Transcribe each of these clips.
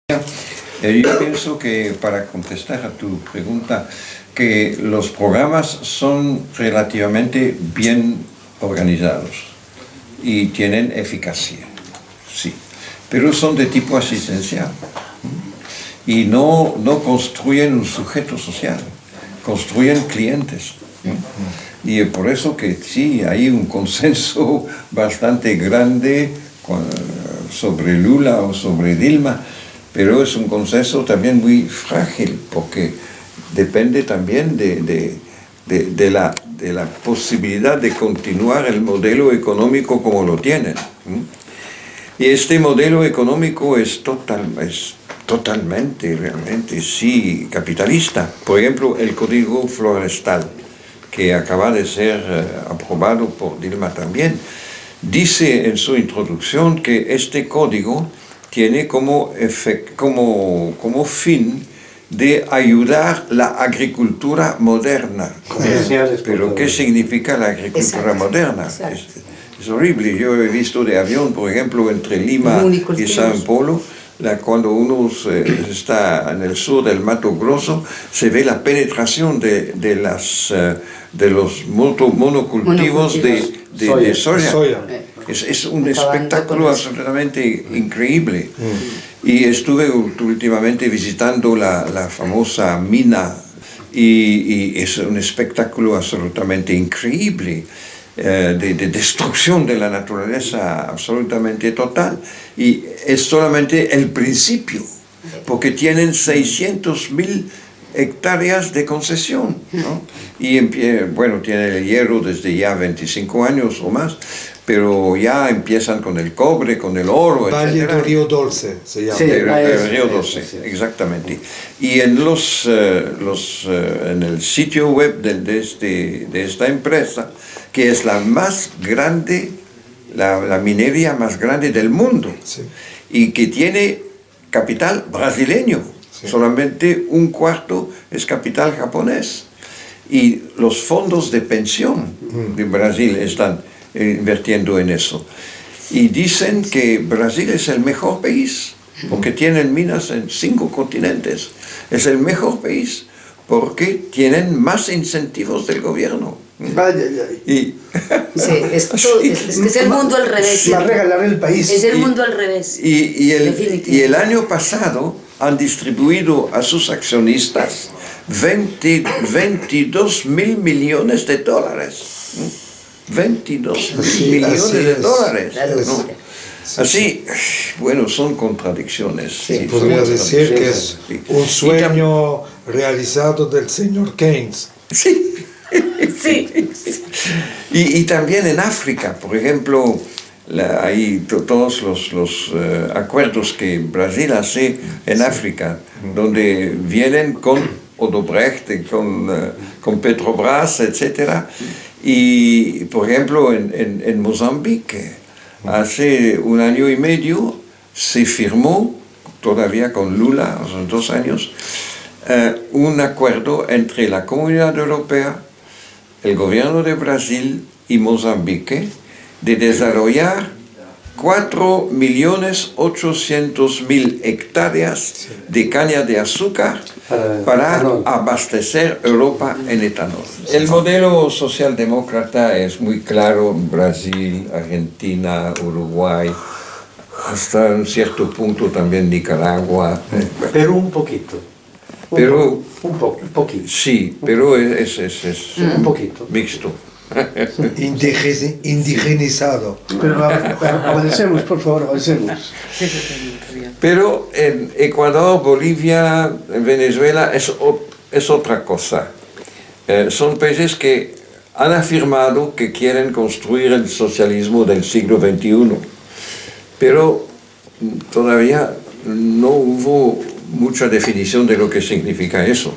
Yo pienso que para contestar a tu pregunta, que los programas son relativamente bien organizados y tienen eficacia, sí, pero son de tipo asistencial y no construyen un sujeto social, construyen clientes. Y por eso que sí, hay un consenso bastante grande sobre Lula o sobre Dilma, pero es un consenso también muy frágil, porque depende también de la posibilidad de continuar el modelo económico como lo tienen. Y este modelo económico es totalmente, realmente, sí, capitalista. Por ejemplo, el Código Forestal, que acaba de ser aprobado por Dilma también, dice en su introducción que este código tiene como fin de ayudar la agricultura moderna. Pero ¿qué significa la agricultura moderna? Es horrible. Yo he visto de avión, por ejemplo, entre Lima y Sao Paulo, cuando uno está en el sur del Mato Grosso, se ve la penetración de los monocultivos de soya. Es un espectáculo absolutamente increíble. Y estuve últimamente visitando la famosa mina y es un espectáculo absolutamente increíble. De destrucción de la naturaleza absolutamente total, y es solamente el principio, porque tienen 600.000 hectáreas de concesión, ¿no? Y bueno, tienen el hierro desde ya 25 años o más, pero ya empiezan con el cobre, con el oro, Valle del Río Dolce se llama. Sí, el Río Dolce, exactamente. Y en el sitio web de esta empresa, que es la más grande, la minería más grande del mundo, sí, y que tiene capital brasileño, sí, solamente un cuarto es capital japonés. Y los fondos de pensión de Brasil están invirtiendo en eso. Y dicen que Brasil es el mejor país, porque tienen minas en 5 continentes. Es el mejor país porque tienen más incentivos del gobierno. Sí, es el mundo al revés. Va a regalar el país. Es el mundo al revés. Y el año pasado han distribuido a sus accionistas 22.000 millones de dólares. 22.000 millones de dólares. ¿No? Así, bueno, son contradicciones. Sí, podría decir que es un sueño realizado del señor Keynes. Sí. Sí. Y también en África, por ejemplo, hay todos los acuerdos que Brasil hace en África, donde vienen con Odebrecht, con Petrobras, etc. Y, por ejemplo, en Mozambique, hace 1 año y medio, se firmó, todavía con Lula, hace 2 años, un acuerdo entre la Comunidad Europea, el gobierno de Brasil y Mozambique, de desarrollar 4.800.000 hectáreas de caña de azúcar para abastecer Europa en etanol. El modelo socialdemócrata es muy claro en Brasil, Argentina, Uruguay, hasta un cierto punto también Nicaragua. Pero un poquito. Un poquito. Sí, pero es un poquito mixto. Indigenizado. Pero avancemos, por favor, avancemos. Pero en Ecuador, Bolivia, Venezuela es otra cosa. Son países que han afirmado que quieren construir el socialismo del siglo XXI, pero todavía no hubo mucha definición de lo que significa eso.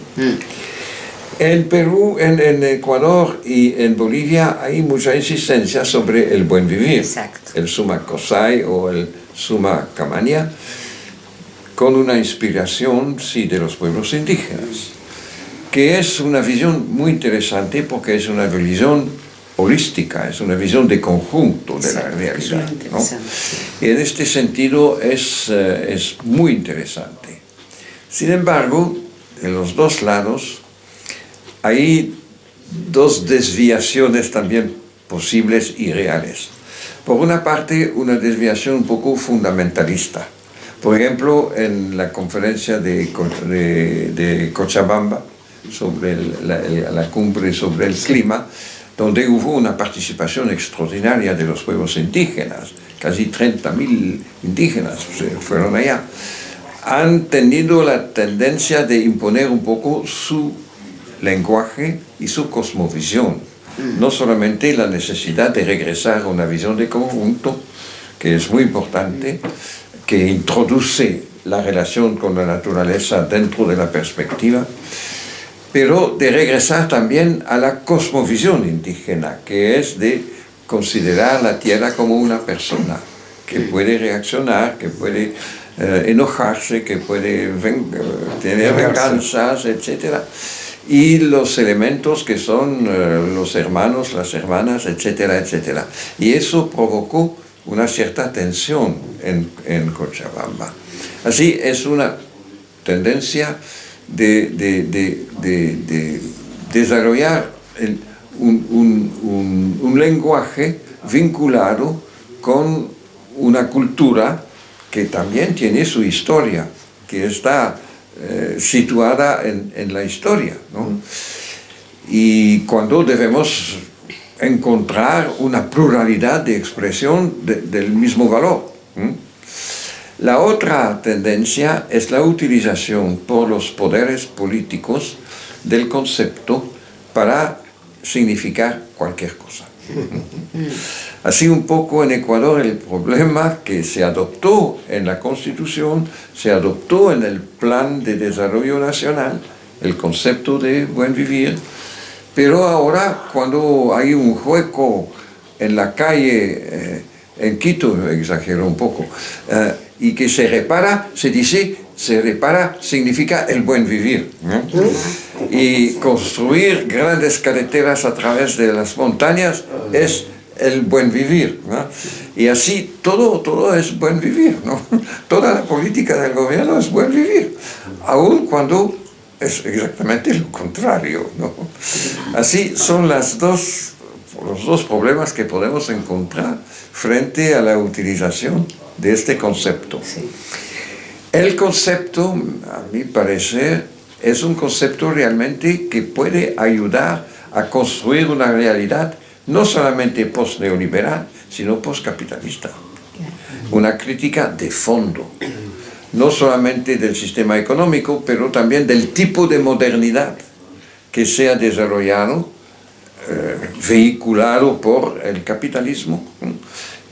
En Perú, en Ecuador y en Bolivia hay mucha insistencia sobre el buen vivir. Exacto. El Summa Cosai o el Summa Camaña, con una inspiración, sí, de los pueblos indígenas, que es una visión muy interesante porque es una visión holística, es una visión de conjunto de la realidad, ¿no? Y en este sentido es muy interesante. Sin embargo, en los dos lados hay dos desviaciones también posibles y reales. Por una parte, una desviación un poco fundamentalista. Por ejemplo, en la conferencia de Cochabamba, sobre la cumbre sobre el clima, donde hubo una participación extraordinaria de los pueblos indígenas, casi 30.000 indígenas fueron allá, han tenido la tendencia de imponer un poco su lenguaje y su cosmovisión. No solamente la necesidad de regresar a una visión de conjunto, que es muy importante, que introduce la relación con la naturaleza dentro de la perspectiva, pero de regresar también a la cosmovisión indígena, que es de considerar la tierra como una persona, que puede reaccionar, que puede enojarse, que puede tener venganzas, etc. Y los elementos que son los hermanos, las hermanas, etcétera, etcétera. Y eso provocó una cierta tensión en Cochabamba. Así es una tendencia de desarrollar un lenguaje vinculado con una cultura que también tiene su historia, que está situada en la historia, ¿no? Y cuando debemos encontrar una pluralidad de expresión del mismo valor. La otra tendencia es la utilización por los poderes políticos del concepto para significar cualquier cosa. Así un poco en Ecuador el problema que se adoptó en la Constitución, se adoptó en el Plan de Desarrollo Nacional, el concepto de buen vivir, pero ahora cuando hay un hueco en la calle, en Quito, exagero un poco, y que se repara, se dice, se repara significa el buen vivir, ¿no? Y construir grandes carreteras a través de las montañas es el buen vivir, ¿no? Y así todo es buen vivir, ¿no? Toda la política del gobierno es buen vivir, aun cuando es exactamente lo contrario, ¿no? Así son los dos problemas que podemos encontrar frente a la utilización de este concepto. Sí. El concepto, a mi parecer, es un concepto realmente que puede ayudar a construir una realidad no solamente post-neoliberal, sino post-capitalista. Una crítica de fondo, no solamente del sistema económico, pero también del tipo de modernidad que se ha desarrollado, vehiculado por el capitalismo,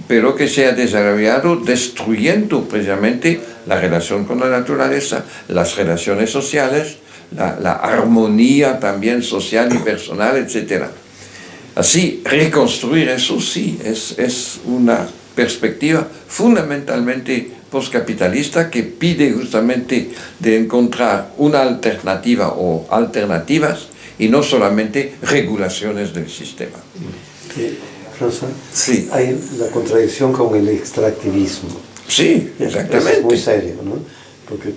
pero que se ha desarrollado destruyendo precisamente la relación con la naturaleza, las relaciones sociales, la armonía también social y personal, etc. Así, reconstruir eso sí es una perspectiva fundamentalmente postcapitalista que pide justamente de encontrar una alternativa o alternativas y no solamente regulaciones del sistema. François, sí. Hay la contradicción con el extractivismo. Sí, exactamente. Eso es muy serio, ¿no? Porque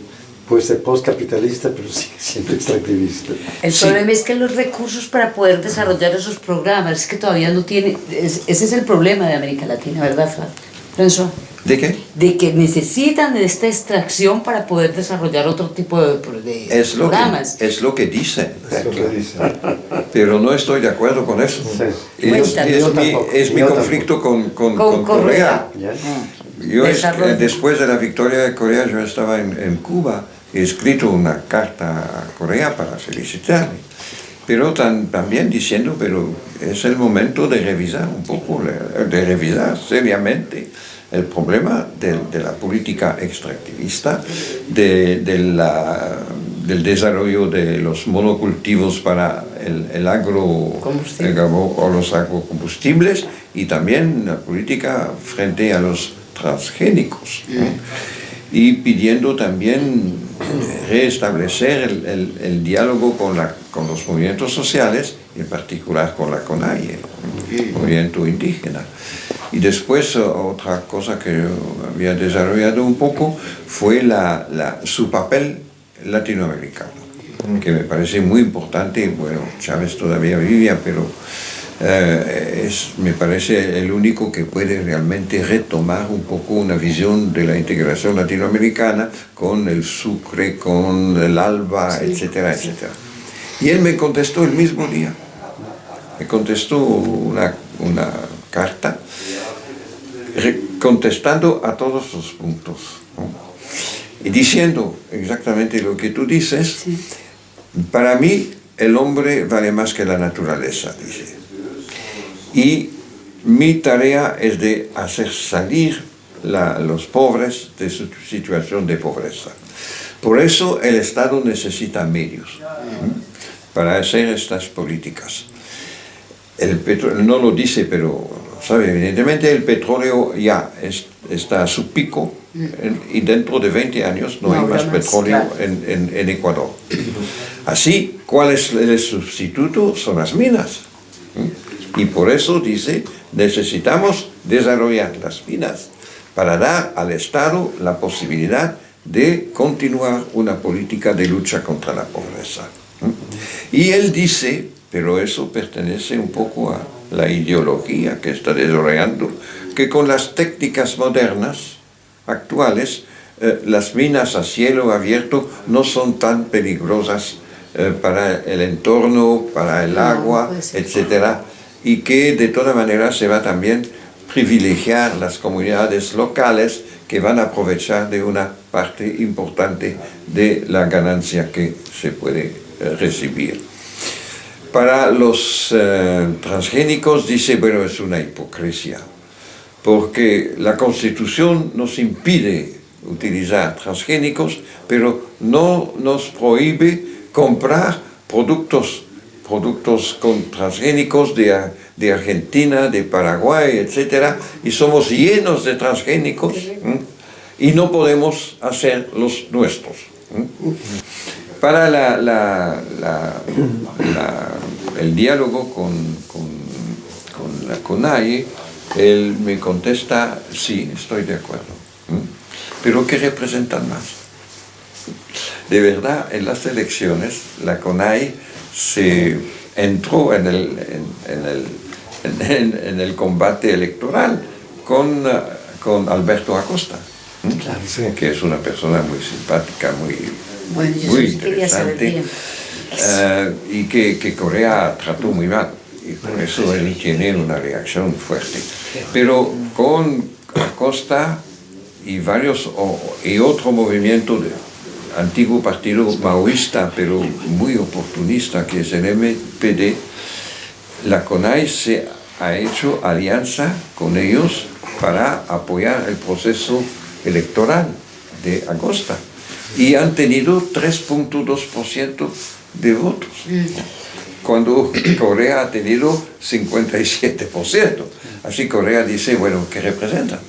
puede ser postcapitalista, pero sigue siendo extractivista. El problema es que los recursos para poder desarrollar esos programas es que todavía no tiene. Ese es el problema de América Latina, ¿verdad, François? ¿De qué? De que necesitan de esta extracción para poder desarrollar otro tipo de programas. Es lo que dicen. Pero no estoy de acuerdo con eso. Sí. Es mi conflicto con Corea. Yo después de la victoria de Corea, yo estaba en Cuba, he escrito una carta a Corea para felicitarle, pero también diciendo, pero es el momento de revisar un poco, de revisar seriamente el problema de la política extractivista, del desarrollo de los monocultivos para los agrocombustibles y también la política frente a los transgénicos, y pidiendo también reestablecer el diálogo con los movimientos sociales, en particular con la CONAIE, el movimiento indígena. Y después otra cosa que yo había desarrollado un poco fue su papel latinoamericano, que me parece muy importante. Bueno, Chávez todavía vivía, pero me parece el único que puede realmente retomar un poco una visión de la integración latinoamericana con el Sucre, con el ALBA, etcétera, etcétera. Y él me contestó el mismo día. Me contestó una carta contestando a todos los puntos, ¿no? Y diciendo exactamente lo que tú dices. Sí. Para mí el hombre vale más que la naturaleza, dice. Y mi tarea es de hacer salir los pobres de su situación de pobreza. Por eso el Estado necesita medios para hacer estas políticas. No lo dice, pero sabe, evidentemente el petróleo ya está a su pico y dentro de 20 años no hay más petróleo, claro, en Ecuador. Así, ¿cuál es el sustituto? Son las minas. Y por eso dice, necesitamos desarrollar las minas para dar al Estado la posibilidad de continuar una política de lucha contra la pobreza. Y él dice, pero eso pertenece un poco a la ideología que está desarrollando, que con las técnicas modernas actuales, las minas a cielo abierto no son tan peligrosas para el entorno, para el agua, etcétera, y que de toda manera se va también privilegiar las comunidades locales que van a aprovechar de una parte importante de la ganancia que se puede recibir. Para los transgénicos dice, bueno, es una hipocresía, porque la Constitución nos impide utilizar transgénicos, pero no nos prohíbe comprar productos con transgénicos de Argentina, de Paraguay, etc. Y somos llenos de transgénicos y no podemos hacer los nuestros. Para el diálogo con la CONAIE, él me contesta, sí, estoy de acuerdo. Pero ¿qué representan más? De verdad, en las elecciones, la CONAIE se entró en el combate electoral con Alberto Acosta, claro, sí, que es una persona muy simpática, muy interesante, y que Correa trató muy mal, y por eso él tiene una reacción fuerte. Pero con Acosta y otro movimiento de antiguo partido maoísta, pero muy oportunista, que es el MPD, la CONAIE se ha hecho alianza con ellos para apoyar el proceso electoral de Acosta y han tenido 3.2% de votos, cuando Correa ha tenido 57%. Así Correa dice, bueno, ¿qué representa?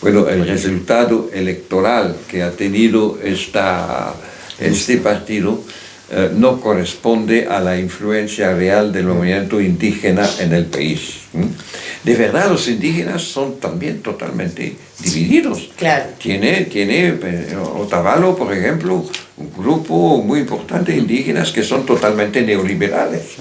Bueno, el resultado electoral que ha tenido este partido no corresponde a la influencia real del movimiento indígena en el país. De verdad, los indígenas son también totalmente divididos. Claro. Tiene Otavalo, por ejemplo, un grupo muy importante de indígenas que son totalmente neoliberales.